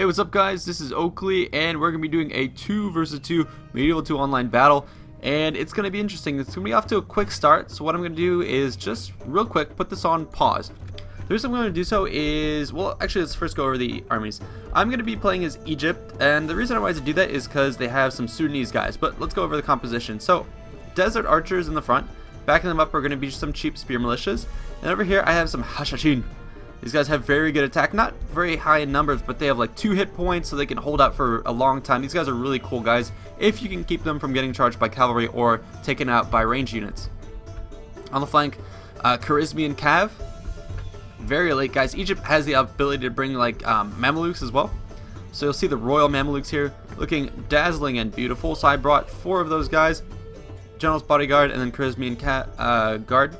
what's up guys, this is Oakley and we're going to be doing a 2 versus 2 Medieval 2 online battle, and it's going to be interesting. It's going to be off to a quick start, so what I'm going to do is just real quick put this on pause. The reason I'm going to do so is, well, actually let's first go over the armies. I'm going to be playing as Egypt, and the reason I wanted to do that is because they have some Sudanese guys, but let's go over the composition. So, desert archers in the front, backing them up are going to be some cheap spear militias, and over here I have some Hashashin. These guys have very good attack, not very high in numbers, but they have like 2 hit points, so they can hold out for a long time. These guys are really cool guys if you can keep them from getting charged by cavalry or taken out by range units. On the flank, Kharizmian Cav, very elite guys. Egypt has the ability to bring like Mamelukes as well, so you'll see the Royal Mamelukes here looking dazzling and beautiful. So I brought 4 of those guys, General's Bodyguard and then Kharizmian Guard.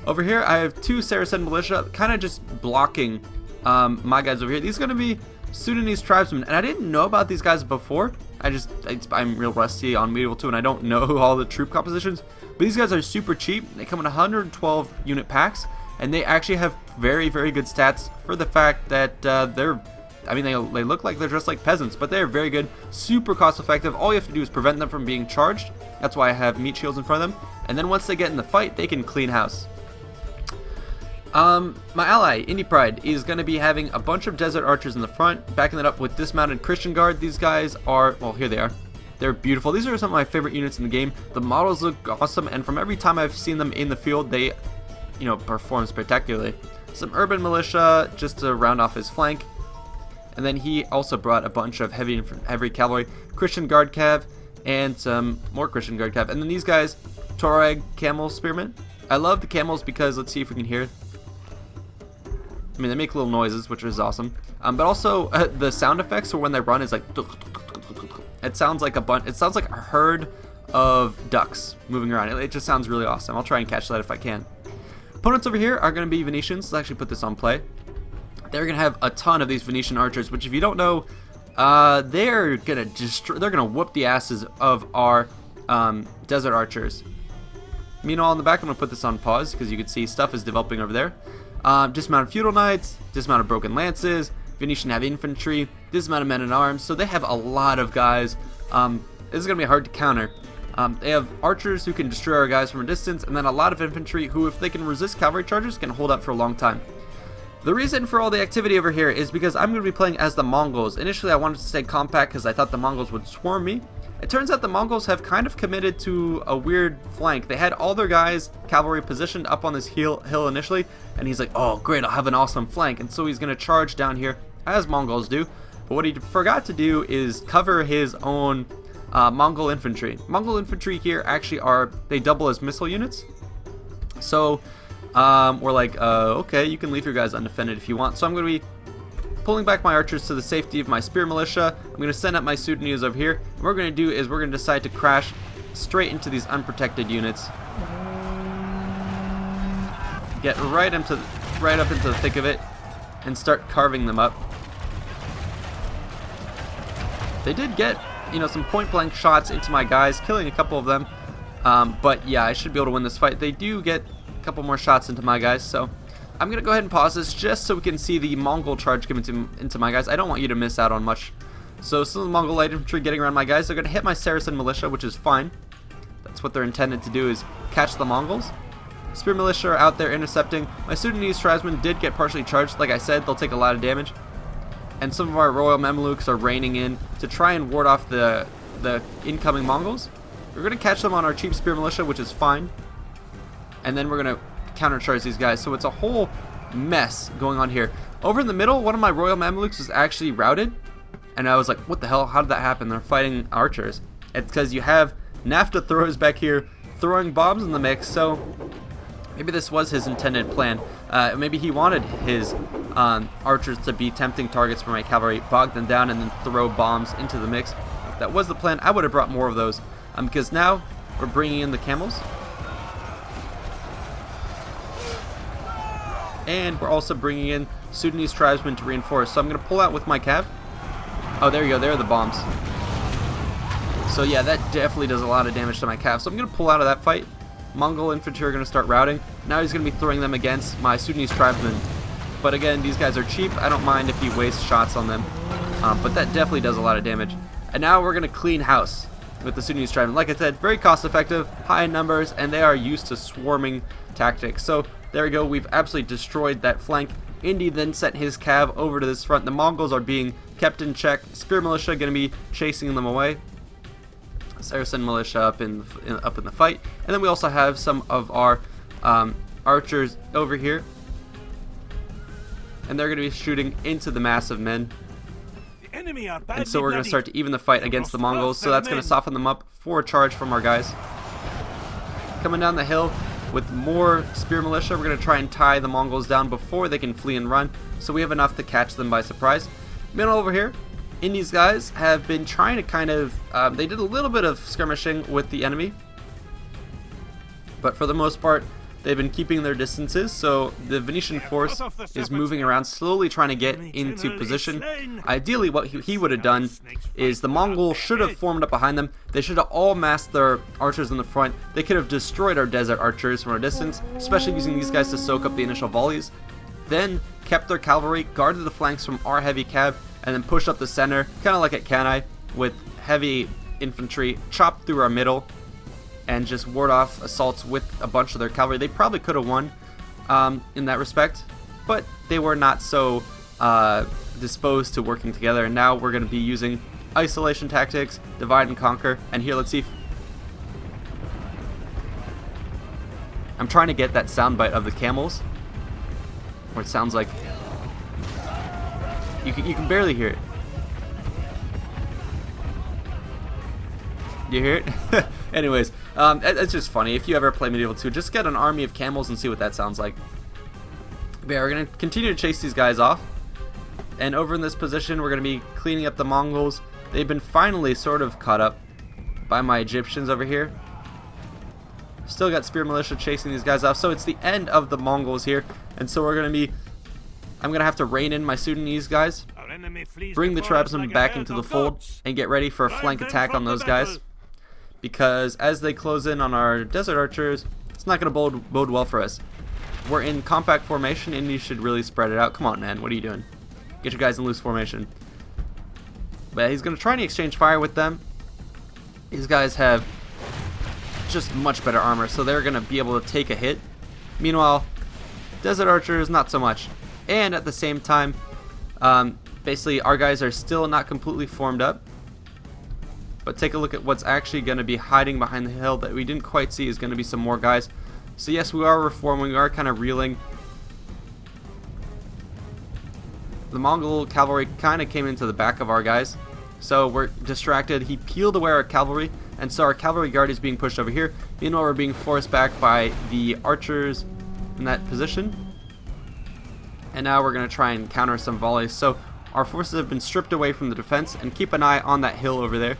Over here, I have 2 Saracen militia, kind of just blocking my guys over here. These are going to be Sudanese tribesmen, and I didn't know about these guys before. I'm real rusty on Medieval 2, and I don't know all the troop compositions. But these guys are super cheap. They come in 112 unit packs, and they actually have very, very good stats for the fact that they look like they're just like peasants, but they're very good, super cost effective. All you have to do is prevent them from being charged. That's why I have meat shields in front of them. And then once they get in the fight, they can clean house. My ally, Indy Pride, is going to be having a bunch of desert archers in the front, backing it up with dismounted Christian Guard. These guys are, well, here they are. They're beautiful. These are some of my favorite units in the game. The models look awesome, and from every time I've seen them in the field, they, perform spectacularly. Some urban militia just to round off his flank. And then he also brought a bunch of heavy cavalry, Christian Guard Cav, and some more Christian Guard Cav. And then these guys, Tuareg Camel Spearmen. I love the camels because, let's see if we can hear. I mean, they make little noises, which is awesome. But also the sound effects for when they run is like. It sounds like a herd of ducks moving around. It just sounds really awesome. I'll try and catch that if I can. Opponents over here are going to be Venetians. Let's actually put this on play. They're going to have a ton of these Venetian archers, which if you don't know, they're going to whoop the asses of our desert archers. Meanwhile, in the back, I'm going to put this on pause because you can see stuff is developing over there. Dismounted feudal knights, dismounted broken lances, Venetian have infantry, dismounted men at arms, so they have a lot of guys. This is going to be hard to counter. They have archers who can destroy our guys from a distance, and then a lot of infantry who, if they can resist cavalry charges, can hold out for a long time. The reason for all the activity over here is because I'm going to be playing as the Mongols. Initially, I wanted to stay compact because I thought the Mongols would swarm me. It turns out the Mongols have kind of committed to a weird flank. They had all their guys, cavalry, positioned up on this hill initially, and he's like, oh great, I'll have an awesome flank, and so he's going to charge down here, as Mongols do. But what he forgot to do is cover his own Mongol infantry. Mongol infantry here actually they double as missile units. So we're like, okay, you can leave your guys undefended if you want. So I'm going to be pulling back my archers to the safety of my spear militia. I'm going to send up my Sudanese over here. And what we're going to do is we're going to decide to crash straight into these unprotected units. Get right up into the thick of it and start carving them up. They did get, some point blank shots into my guys, killing a couple of them. But yeah, I should be able to win this fight. They do get a couple more shots into my guys, so I'm going to go ahead and pause this just so we can see the Mongol charge come into my guys. I don't want you to miss out on much. So some of the Mongol light infantry getting around my guys. They're going to hit my Saracen militia, which is fine. That's what they're intended to do, is catch the Mongols. Spear militia are out there intercepting. My Sudanese tribesmen did get partially charged. Like I said, they'll take a lot of damage. And some of our Royal Mamelukes are raining in to try and ward off the incoming Mongols. We're going to catch them on our cheap spear militia, which is fine. And then we're going to countercharge these guys, so it's a whole mess going on here. Over in the middle, one of my Royal Mamelukes was actually routed, and I was like, what the hell, how did that happen? They're fighting archers. It's because you have NAFTA throws back here throwing bombs in the mix, so maybe this was his intended plan. Maybe he wanted his archers to be tempting targets for my cavalry, bog them down, and then throw bombs into the mix. If that was the plan, I would have brought more of those, because now we're bringing in the camels. And we're also bringing in Sudanese tribesmen to reinforce. So I'm going to pull out with my cav. Oh, there you go. There are the bombs. So yeah, that definitely does a lot of damage to my cav. So I'm going to pull out of that fight. Mongol infantry are going to start routing. Now he's going to be throwing them against my Sudanese tribesmen. But again, these guys are cheap. I don't mind if he wastes shots on them. But that definitely does a lot of damage. And now we're going to clean house with the Sudanese tribesmen. Like I said, very cost effective, high in numbers, and they are used to swarming tactics. So there we go. We've absolutely destroyed that flank. Indy then sent his cav over to this front. The Mongols are being kept in check. Spear militia going to be chasing them away. Saracen militia up in the fight. And then we also have some of our archers over here. And they're going to be shooting into the mass of men. And so we're going to start to even the fight against the Mongols. So that's going to soften them up for a charge from our guys. Coming down the hill with more spear militia, we're going to try and tie the Mongols down before they can flee and run. So we have enough to catch them by surprise. Meanwhile over here, Indy's guys have been trying to kind of, they did a little bit of skirmishing with the enemy. But for the most part, they've been keeping their distances, so the Venetian force is moving around, slowly trying to get into position. Ideally, what he would have done is the Mongols should have formed up behind them. They should have all massed their archers in the front. They could have destroyed our desert archers from a distance, especially using these guys to soak up the initial volleys. Then kept their cavalry, guarded the flanks from our heavy cav, and then pushed up the center, kind of like at Cannae, with heavy infantry, chopped through our middle, and just ward off assaults with a bunch of their cavalry. They probably could have won in that respect, but they were not so disposed to working together. And now we're going to be using isolation tactics, divide and conquer. And here, let's see if I'm trying to get that soundbite of the camels, where it sounds like you can barely hear it. Do you hear it? Anyways, it's just funny. If you ever play Medieval 2, just get an army of camels and see what that sounds like. But yeah, we're going to continue to chase these guys off. And over in this position, we're going to be cleaning up the Mongols. They've been finally sort of caught up by my Egyptians over here. Still got spear militia chasing these guys off. So it's the end of the Mongols here. And so we're going to be... I'm going to have to rein in my Sudanese guys. Bring the tribesmen back into the fold and get ready for a flank attack on those guys. Because as they close in on our desert archers, it's not going to bode well for us. We're in compact formation and you should really spread it out. Come on, man. What are you doing? Get your guys in loose formation. But he's going to try and exchange fire with them. These guys have just much better armor, so they're going to be able to take a hit. Meanwhile, desert archers, not so much. And at the same time, basically our guys are still not completely formed up. But take a look at what's actually going to be hiding behind the hill that we didn't quite see is going to be some more guys. So yes, we are reforming, we are kind of reeling. The Mongol cavalry kind of came into the back of our guys. So we're distracted. He peeled away our cavalry, and so our cavalry guard is being pushed over here. Meanwhile, we're being forced back by the archers in that position. And now we're going to try and counter some volleys. So our forces have been stripped away from the defense, and keep an eye on that hill over there.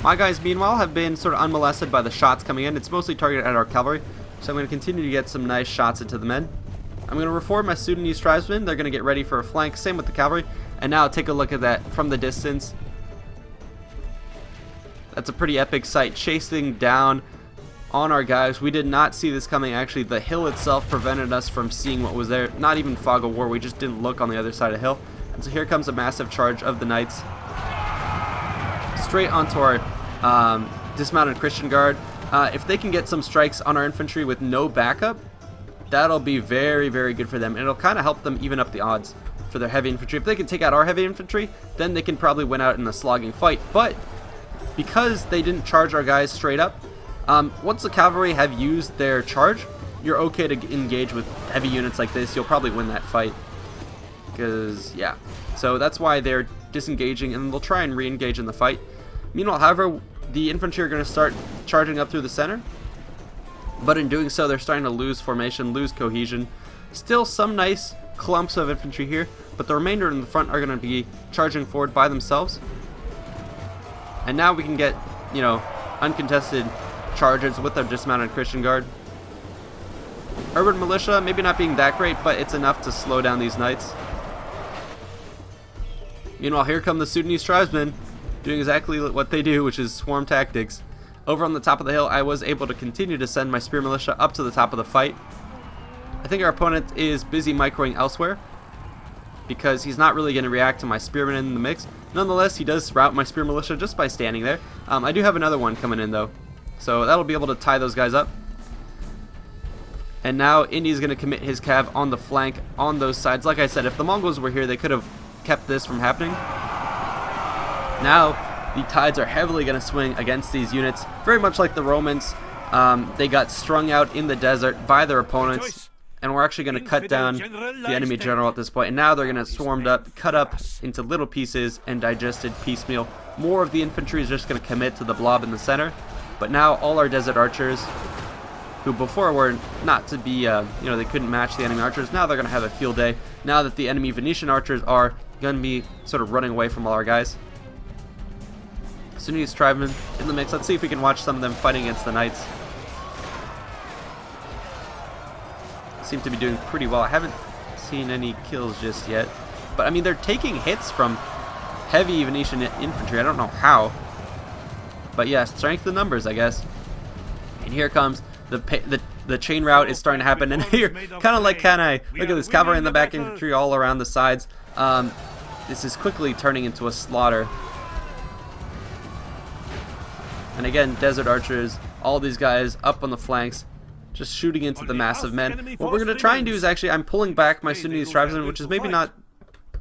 My guys, meanwhile, have been sort of unmolested by the shots coming in. It's mostly targeted at our cavalry, so I'm going to continue to get some nice shots into the men. I'm going to reform my Sudanese tribesmen. They're going to get ready for a flank. Same with the cavalry. And now take a look at that from the distance. That's a pretty epic sight, chasing down on our guys. We did not see this coming. Actually, the hill itself prevented us from seeing what was there. Not even fog of war. We just didn't look on the other side of the hill. And so here comes a massive charge of the knights. Straight onto our dismounted Christian guard. If they can get some strikes on our infantry with no backup, that'll be very, very good for them. And it'll kind of help them even up the odds for their heavy infantry. If they can take out our heavy infantry, then they can probably win out in a slogging fight. But because they didn't charge our guys straight up, once the cavalry have used their charge, you're okay to engage with heavy units like this. You'll probably win that fight. Because, yeah. So that's why they're disengaging, and they'll try and re-engage in the fight. Meanwhile, however, the infantry are going to start charging up through the center. But in doing so, they're starting to lose formation, lose cohesion. Still some nice clumps of infantry here, but the remainder in the front are going to be charging forward by themselves. And now we can get, you know, uncontested charges with our dismounted Christian guard. Urban militia, maybe not being that great, but it's enough to slow down these knights. Meanwhile, here come the Sudanese tribesmen, doing exactly what they do, which is swarm tactics. Over on the top of the hill, I was able to continue to send my spear militia up to the top of the fight. I think our opponent is busy microing elsewhere, because he's not really going to react to my spearmen in the mix. Nonetheless, he does rout my spear militia just by standing there. I do have another one coming in though, so that'll be able to tie those guys up. And now Indy's going to commit his cav on the flank on those sides. Like I said, if the Mongols were here, they could have kept this from happening. Now the tides are heavily going to swing against these units, very much like the Romans. They got strung out in the desert by their opponents, and we're actually going to cut down the enemy general at this point. And now they're going to swarmed up, cut up into little pieces, and digested piecemeal. More of the infantry is just going to commit to the blob in the center. But now all our desert archers, who before were not to be, they couldn't match the enemy archers, now they're going to have a field day. Now that the enemy Venetian archers are going to be sort of running away from all our guys. Sundanese tribesmen in the mix. Let's see if we can watch some of them fighting against the knights. Seem to be doing pretty well. I haven't seen any kills just yet, but I mean they're taking hits from heavy Venetian infantry. I don't know how, but yeah, strength in numbers, I guess. And here comes the chain rout is starting to happen, and here, kind of like Cannae, look at this cavalry in the back, infantry all around the sides. This is quickly turning into a slaughter. And again, desert archers, all these guys up on the flanks, just shooting into the massive men. What we're going to try and do is actually, I'm pulling back my Sundanese tribesmen, which is maybe not,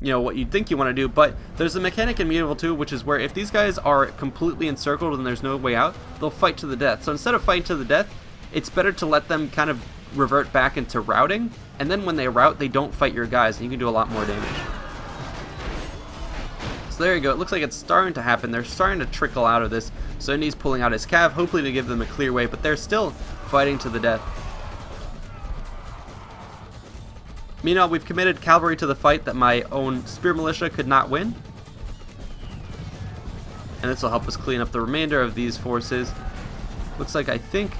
what you'd think you want to do, but there's a mechanic in Medieval 2, which is where if these guys are completely encircled and there's no way out, they'll fight to the death. So instead of fighting to the death, it's better to let them kind of revert back into routing, and then when they rout, they don't fight your guys, and you can do a lot more damage. So there you go. It looks like it's starting to happen. They're starting to trickle out of this. So Indy's pulling out his cav, hopefully to give them a clear way, but they're still fighting to the death. Meanwhile, we've committed cavalry to the fight that my own spear militia could not win. And this will help us clean up the remainder of these forces. Looks like, I think...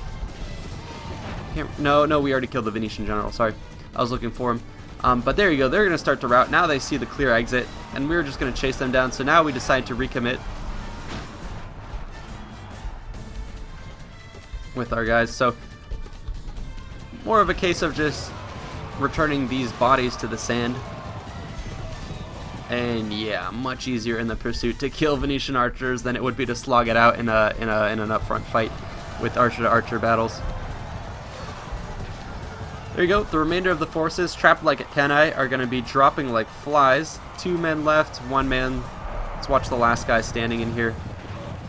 No, we already killed the Venetian general. Sorry. I was looking for him. But there you go. They're going to start to rout. Now they see the clear exit, and we're just going to chase them down. So now we decide to recommit with our guys. So more of a case of just returning these bodies to the sand. And yeah, much easier in the pursuit to kill Venetian archers than it would be to slog it out in an upfront fight with archer to archer battles. There you go. The remainder of the forces trapped like at Cannae are going to be dropping like flies. 2 men left, 1 man. Let's watch the last guy standing in here.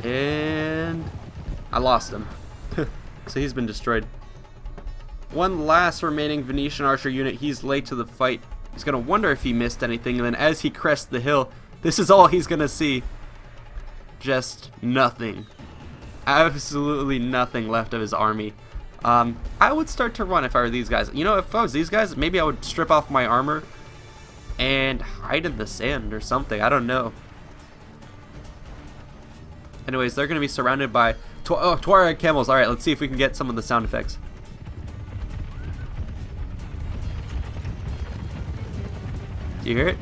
And I lost him. So he's been destroyed. One last remaining Venetian archer unit. He's late to the fight. He's going to wonder if he missed anything. And then as he crests the hill, this is all he's going to see. Just nothing. Absolutely nothing left of his army. I would start to run if I were these guys. If I was these guys, maybe I would strip off my armor and hide in the sand or something. I don't know. Anyways, they're going to be surrounded by Tuareg camels. Alright, let's see if we can get some of the sound effects. Do you hear it?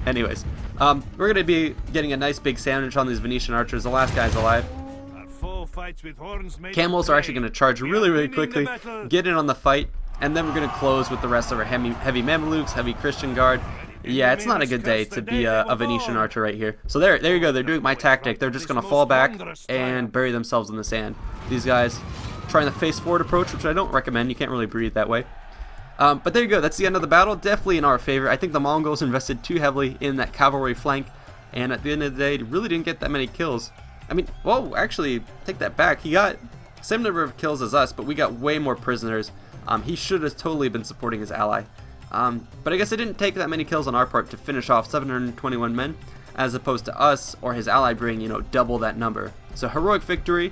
Anyways, we're going to be getting a nice big sandwich on these Venetian archers. The last guy's alive. Camels are actually going to charge really quickly, get in on the fight, and then we're going to close with the rest of our heavy Mamelukes, heavy Christian Guard. Yeah, it's not a good day to be a Venetian archer right here. So there you go. They're doing my tactic. They're just going to fall back and bury themselves in the sand. These guys trying the face forward approach, which I don't recommend. You can't really breathe that way. But there you go. That's the end of the battle. Definitely in our favor. I think the Mongols invested too heavily in that cavalry flank, and at the end of the day, really didn't get that many kills. I mean, well, actually, take that back. He got same number of kills as us, but we got way more prisoners. He should have totally been supporting his ally. But I guess it didn't take that many kills on our part to finish off 721 men, as opposed to us or his ally bringing, double that number. So heroic victory.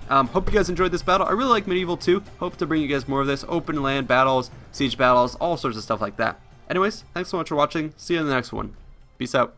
Hope you guys enjoyed this battle. I really like Medieval 2. Hope to bring you guys more of this. Open land battles, siege battles, all sorts of stuff like that. Anyways, thanks so much for watching. See you in the next one. Peace out.